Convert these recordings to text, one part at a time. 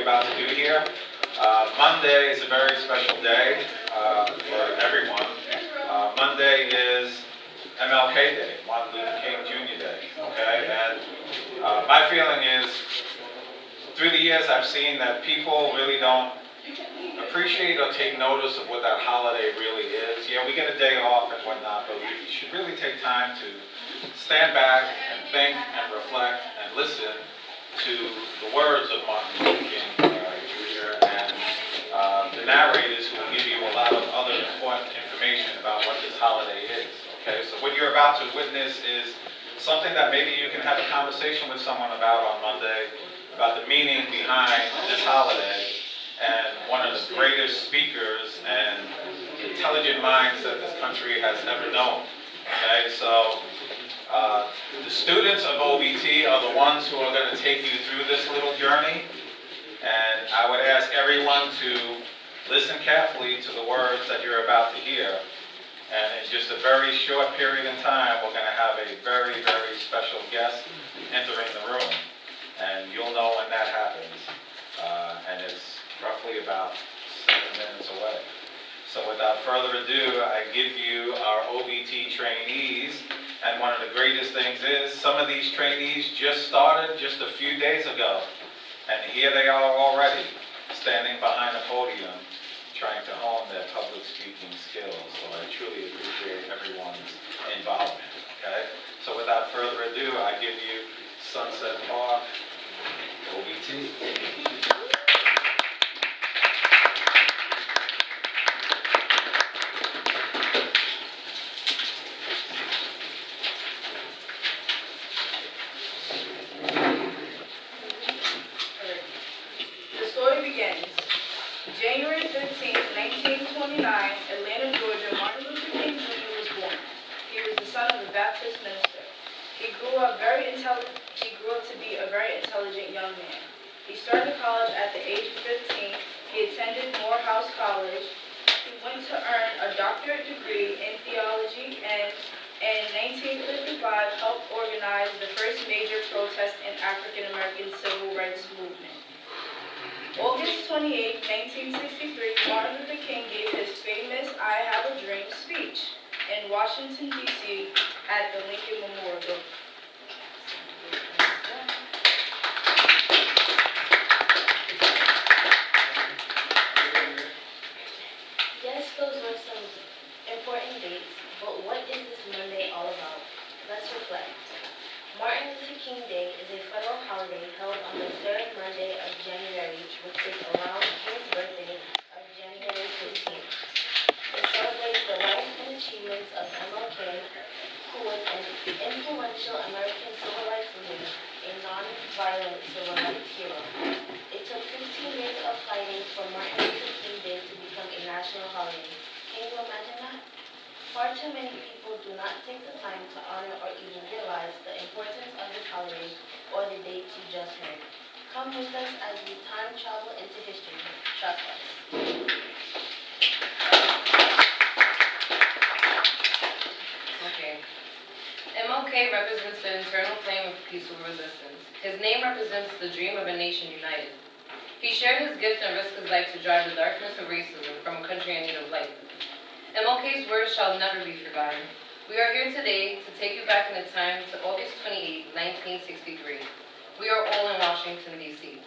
about to do here. Monday is a very special day for everyone. Monday is MLK Day, Martin Luther King Jr. Day, okay? And my feeling is, through the years I've seen that people really don't appreciate or take notice of what that holiday really is. Yeah, we get a day off and whatnot, but we should really take time to stand back and think and reflect and listen to the words of Martin Luther King Jr. and the narrators who will give you a lot of other important information about what this holiday is. Okay, so what you're about to witness is something that maybe you can have a conversation with someone about on Monday, about the meaning behind this holiday, and one of the greatest speakers and intelligent minds that this country has ever known. Okay, so the students of OBT are the ones who are going to take you through this little journey, and I would ask everyone to listen carefully to the words that you're about to hear. And in just a very short period in time, we're going to have a very, very special guest entering the room, and you'll know when that happens. And it's roughly about 7 minutes away. So without further ado, I give you our OBT trainees. And one of the greatest things is, some of these trainees just started just a few days ago. And here they are already, standing behind a podium, trying to hone their public speaking skills. So I truly appreciate everyone's involvement, okay? So without further ado, I give you Sunset Park, OBT. January 15th, 1929, Atlanta, Georgia, Martin Luther King Jr. was born. He was the son of a Baptist minister. He grew up to be a very intelligent young man. He started college at the age of 15. He attended Morehouse College. He went to earn a doctorate degree in theology and in 1955 helped organize the first major protest in African American civil rights movement. August 28, 1963, Martin Luther King gave his famous I Have a Dream speech in Washington, D.C. at the Lincoln Memorial. Yes, those were some important dates, but what is this Monday all about? Let's reflect. Martin Luther King Day is a federal holiday held on the third Monday of January, which is around King's birthday of January 15th. It celebrates the life and achievements of MLK, who was an influential American civil rights leader, a non-violent civil rights hero. It took 15 years of fighting for Martin Luther King Day to become a national holiday. Can you imagine that? Far too many people do not take the time to honor or even realize the importance of this holiday or the dates you just heard. Come with us as we time travel into history. Trust us. Okay. MLK represents the internal flame of peaceful resistance. His name represents the dream of a nation united. He shared his gift and risked his life to drive the darkness of racism from a country in need of light. MLK's words shall never be forgotten. We are here today to take you back in the time to August 28, 1963. We are all in Washington, D.C.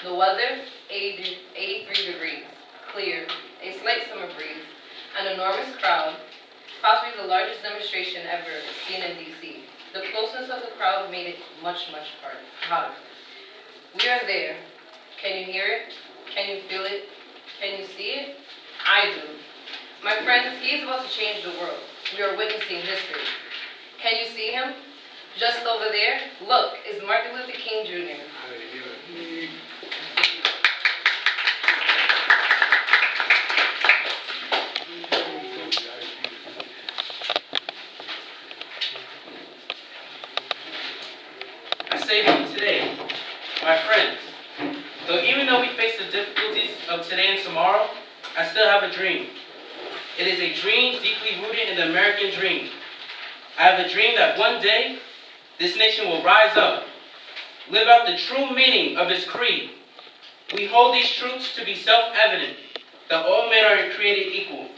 The weather, 83 degrees, clear, a slight summer breeze, an enormous crowd, possibly the largest demonstration ever seen in D.C. The closeness of the crowd made it much, much hotter. We are there. Can you hear it? Can you feel it? Can you see it? I do. My friends, he is about to change the world. We are witnessing history. Can you see him? Just over there, look, is Martin Luther King Jr. I say to you today, my friends, even though we face the difficulties of today and tomorrow, I still have a dream. It is a dream deeply rooted in the American dream. I have a dream that one day, this nation will rise up, live out the true meaning of its creed, We hold these truths to be self-evident, that all men are created equal.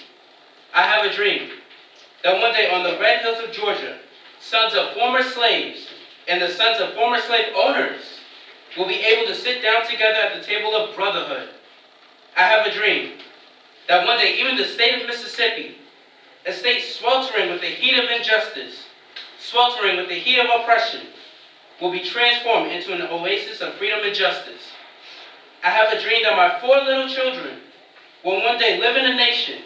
I have a dream that one day on the red hills of Georgia, sons of former slaves and the sons of former slave owners will be able to sit down together at the table of brotherhood. I have a dream that one day even the state of Mississippi, a state sweltering with the heat of injustice, sweltering with the heat of oppression, will be transformed into an oasis of freedom and justice. I have a dream that my 4 little children will one day live in a nation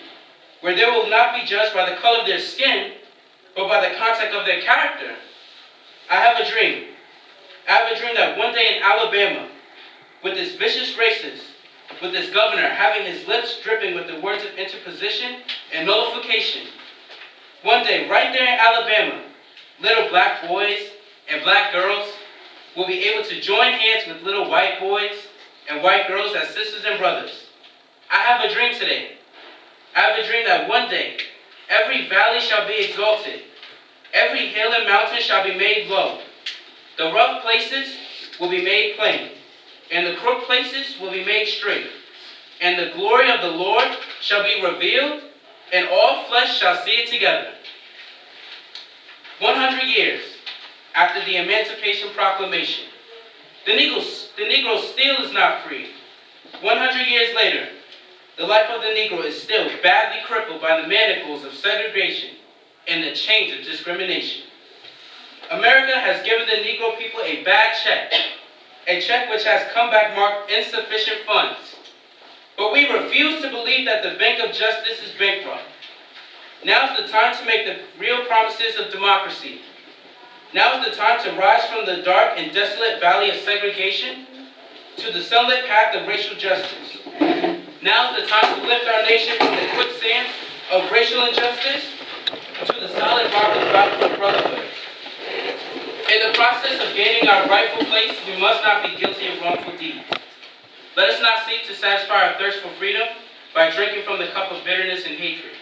where they will not be judged by the color of their skin, but by the content of their character. I have a dream. I have a dream that one day in Alabama, with this vicious racist, with this governor having his lips dripping with the words of interposition and nullification, one day right there in Alabama, little black boys and black girls will be able to join hands with little white boys and white girls as sisters and brothers. I have a dream today. I have a dream that one day every valley shall be exalted, every hill and mountain shall be made low. The rough places will be made plain, and the crooked places will be made straight. And the glory of the Lord shall be revealed, and all flesh shall see it together. 100 years after the Emancipation Proclamation, the Negro still is not free. 100 years later, the life of the Negro is still badly crippled by the manacles of segregation and the chains of discrimination. America has given the Negro people a bad check, a check which has come back marked insufficient funds. But we refuse to believe that the Bank of Justice is bankrupt. Now is the time to make the real promises of democracy. Now is the time to rise from the dark and desolate valley of segregation to the sunlit path of racial justice. Now is the time to lift our nation from the quicksand of racial injustice to the solid rock of gospel brotherhood. In the process of gaining our rightful place, we must not be guilty of wrongful deeds. Let us not seek to satisfy our thirst for freedom by drinking from the cup of bitterness and hatred.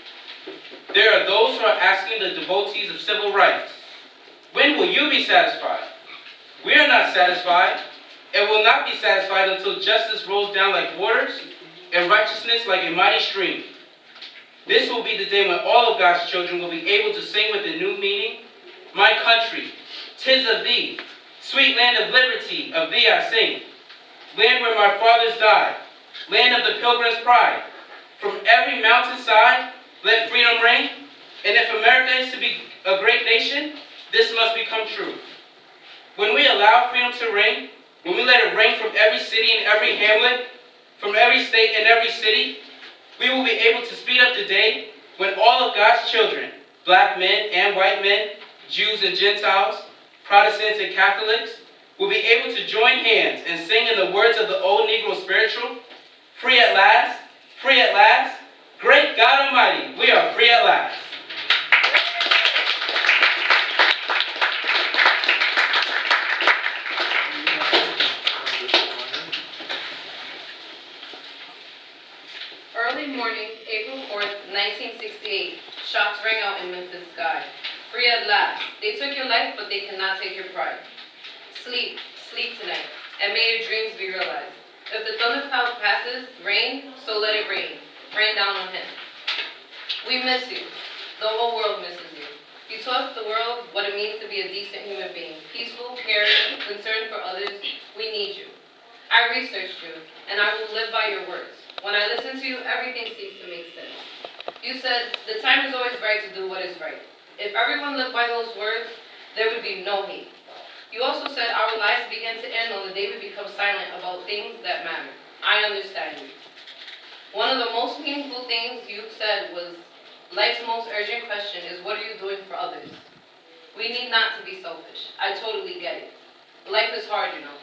There are those who are asking the devotees of civil rights, when will you be satisfied? We are not satisfied, and will not be satisfied until justice rolls down like waters and righteousness like a mighty stream. This will be the day when all of God's children will be able to sing with a new meaning. My country, 'tis of thee, sweet land of liberty, of thee I sing. Land where my fathers died, land of the pilgrim's pride. From every mountainside, let freedom reign. And if America is to be a great nation, this must become true. When we allow freedom to reign, when we let it reign from every city and every hamlet, from every state and every city, we will be able to speed up the day when all of God's children, black men and white men, Jews and Gentiles, Protestants and Catholics, will be able to join hands and sing in the words of the old Negro spiritual, free at last, great God Almighty, we are free at last. Early morning, April 4th, 1968, shots rang out in Memphis sky. Free at last. They took your life, but they cannot take your pride. Sleep, sleep tonight, and may your dreams be realized. If the thundercloud passes, rain, so let it rain. Rain down on him. We miss you. The whole world misses you. You taught the world what it means to be a decent human being. Peaceful, caring, concerned for others. We need you. I researched you, and I will live by your words. When I listen to you, everything seems to make sense. You said, the time is always right to do what is right. If everyone lived by those words, there would be no hate. You also said our lives begin to end on the day we become silent about things that matter. I understand you. One of the most meaningful things you said was, life's most urgent question is, what are you doing for others? We need not to be selfish. I totally get it. Life is hard, you know.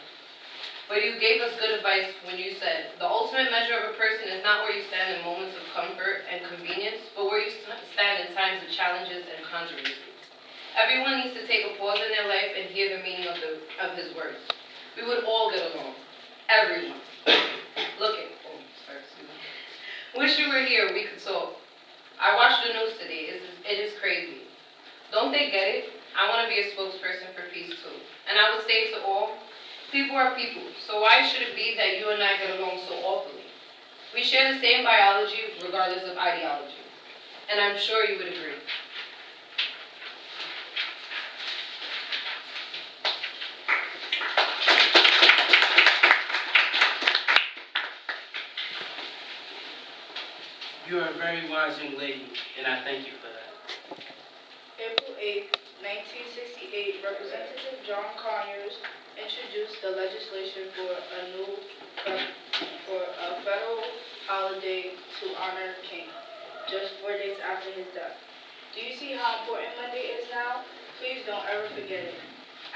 But you gave us good advice when you said, the ultimate measure of a person is not where you stand in moments of comfort and convenience, but where you stand in times of challenges and controversy. Everyone needs to take a pause in their life and hear the meaning of his words. We would all get along. Everyone. Wish you were here, we could talk. I watched the news today. It is crazy. Don't they get it? I want to be a spokesperson for peace too. And I would say to all, People are people, so why should it be that you and I get along so awfully? We share the same biology regardless of ideology, and I'm sure you would agree. You are a very wise young lady, and I thank you for that. April 8, 1968, Representative John Conyers introduced the legislation for a federal holiday to honor King, just 4 days after his death. Do you see how important Monday is now? Please don't ever forget it.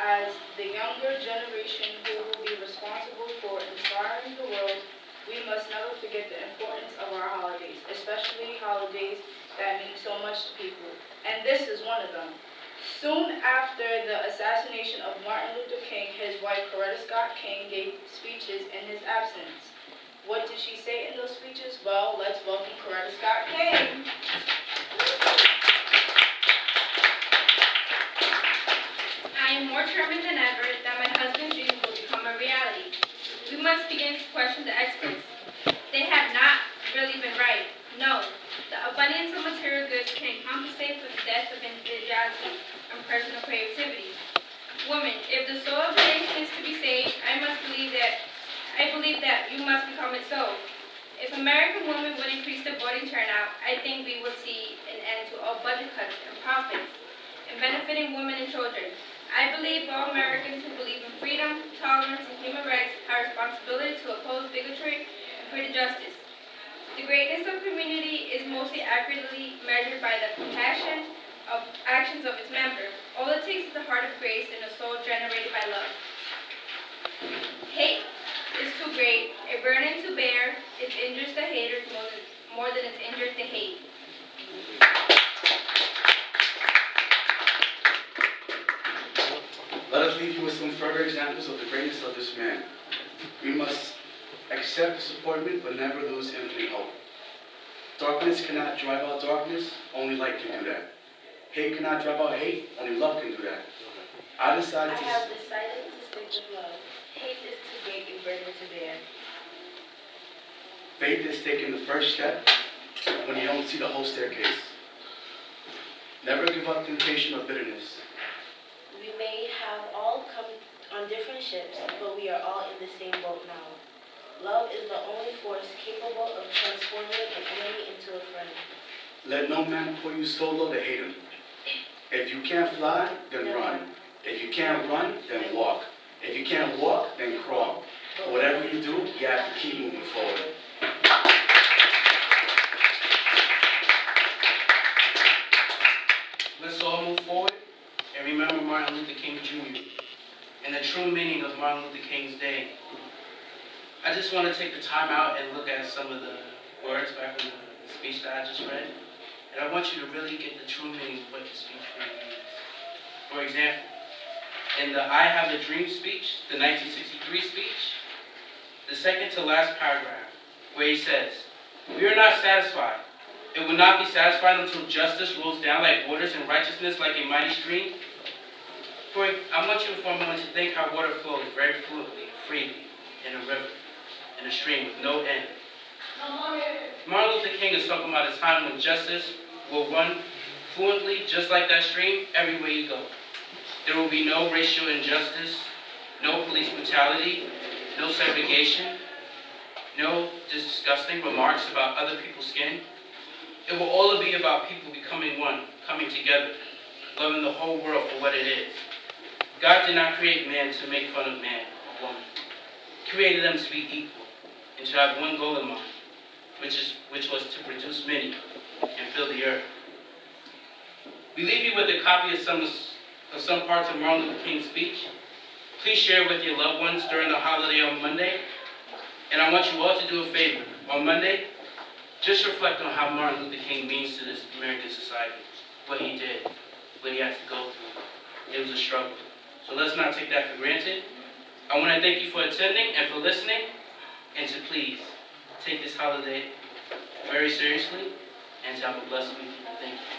As the younger generation who will be responsible for inspiring the world, we must never forget the importance of our holidays, especially holidays that mean so much to people. And this is one of them. Soon after the assassination of Martin Luther King, his wife Coretta Scott King gave speeches in his absence. What did she say in those speeches? Well, let's welcome Coretta Scott King. I am more determined than ever that my husband's dream will become a reality. We must begin to question the experts. They have not really been right. No, the abundance of material goods can compensate for the death of individuality and personal creativity. Woman, if the soul of the nation is to be saved, I believe that you must become it so. If American women would increase the voting turnout, I think we would see an end to all budget cuts and profits and benefiting women and children. I believe all Americans who believe in freedom, tolerance, and human rights have a responsibility to oppose bigotry and create justice. The greatness of community is mostly accurately measured by the compassion of actions of its members. All it takes is the heart of grace and a soul generated by love. Hate is too great, a burden to bear. It injures the haters more than it injures the hate. Let us leave you with some further examples of the greatness of this man. We must accept disappointment, but never lose infinite hope. Darkness cannot drive out darkness, only light can do that. Hate cannot drive out hate, only love can do that. I I decided have decided to stick with love. Hate is too great a burden to bear. faith is taking the first step when you don't see the whole staircase. Never give up temptation or bitterness. We may have all come on different ships, but we are all in the same boat now. Love is the only force capable of transforming an enemy into a friend. Let no man pour you so low to hate him. If you can't fly, then run. If you can't run, then walk. If you can't walk, then crawl. But whatever you do, you have to keep moving forward. Let's all move forward and remember Martin Luther King Jr. and the true meaning of Martin Luther King's day. I just want to take the time out and look at some of the words back from the speech that I just read. And I want you to really get the true meaning of what the speech really means. For example, in the I Have a Dream speech, the 1963 speech, the second to last paragraph, where he says, "We are not satisfied. It will not be satisfied until justice rolls down like waters and righteousness like a mighty stream." I want you for a moment to think how water flows very fluently, freely, in a river, in a stream with no end. Martin Luther King is talking about a time when justice will run fluently, just like that stream, everywhere you go. There will be no racial injustice, no police brutality, no segregation, no disgusting remarks about other people's skin. It will all be about people becoming one, coming together, loving the whole world for what it is. God did not create man to make fun of man or woman. He created them to be equal and to have one goal in mind, which was to produce many and fill the earth. We leave you with a copy of some parts of Martin Luther King's speech. Please share with your loved ones during the holiday on Monday. And I want you all to do a favor. On Monday, just reflect on how Martin Luther King means to this American society, what he did, what he had to go through. It was a struggle. So let's not take that for granted. I want to thank you for attending and for listening, and to please take this holiday very seriously and to have a blessed week. Thank you.